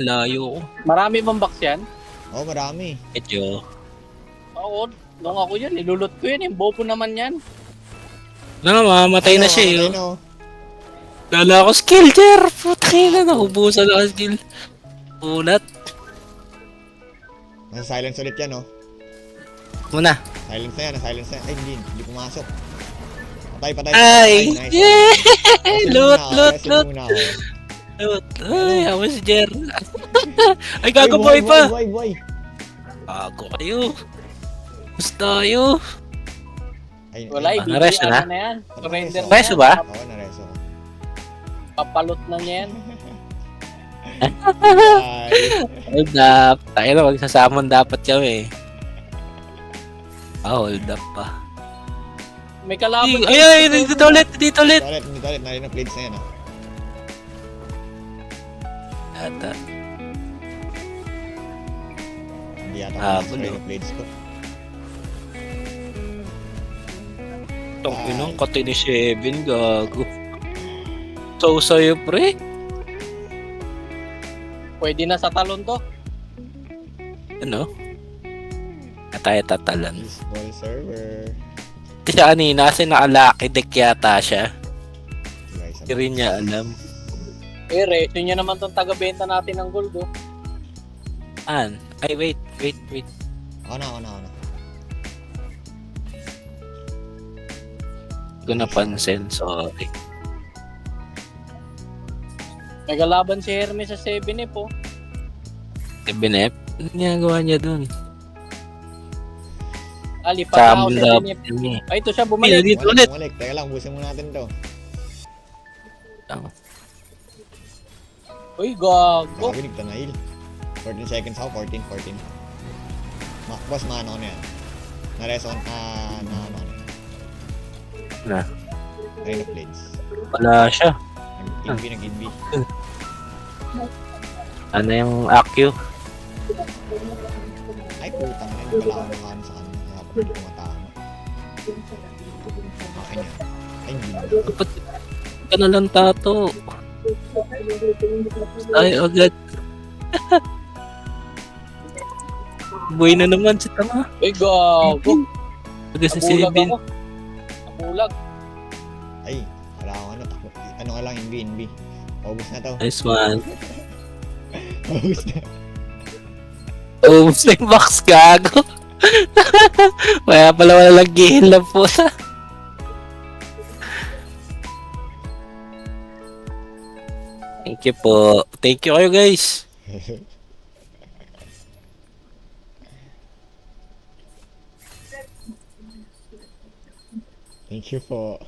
Layo ko. Marami bang box yan? Oo, marami. Medyo. Oo, nung ako yan, nilulot ko yan. Bobo naman yan. Mamamatay na siya mamatay eh. na, Oh. Lala ako skill, Jer! Putay na, nakubusan ako skill. Ulat. Nasa silence ulit yan, oh. Muna. Silence na yan, silence na yan. Ay, hindi pumasok. Patay, patay. Ay! Nice. Yeah! Resin Loot, muna ako, loot, resin loot. muna ako. Loot. Ay, ako si Jer. Ay, gagaboy Ay, pa! buhay. Bago kayo. Gusto kayo. Ay, Wala, ay, ibigay nareso na? ano na yan. Surrender na Reso yan. ba? Oo, nareso ko. Papalot na niya yan. Ay, Hold up. Tayo na, magsasamon dapat kami. Hold up pa. May kalaban. Ay, dito ulit, dito ulit. dito ulit, narinig na plates na yan, oh. Ata. Hindi yata Habol, pumasok oh. yung plates ko. Itong inong kati ni Shevin, gago. So, sa'yo, pre. Pwede na sa talon to. Ano? Tayo tatalan. Baseball server. Hindi siya kanina kasi naka-lucky deck yata siya. Guys, Hindi rin niya alam. Reso niya naman tong taga-benta natin ng gold, oh. An? Ay, wait. Ako na. Hindi ko napansin, sorry. May kalaban si Hermes sa 7F, oh. Binep? Ano ginagawa niya dun? Lipat na ako Sample sa up 7F. niya. Ay, ito siya, bumalik. Dito ulit. Bumalik. Teka lang, busin muna natin to. Uy, gago. Nakabinig to na heal. 14 seconds ako, 14. Boss, maano ko na yan. Na-reson, na ano. Na. Rain of Blades. Wala siya. Nag-inbi. Ano yung AQ? Ay, putang na. Wala ako nakano sa kanya. Kaya pa hindi tumatama. Akin yan. Ay, hindi. Dapat ka na lang tato. Ay, agad. Buhay na naman si Tama. Uy, gago. Agad sa Nabulag Sibin. ako. Nabulag. Ay, wala akong ano. Takbo. Ano ka lang, inbi. Paubos na to. Nice one. Paubos na. Oops, yung box gago. Kaya pala wala lagi lang po sa. Thank you po. Thank you kayo guys. Thank you po.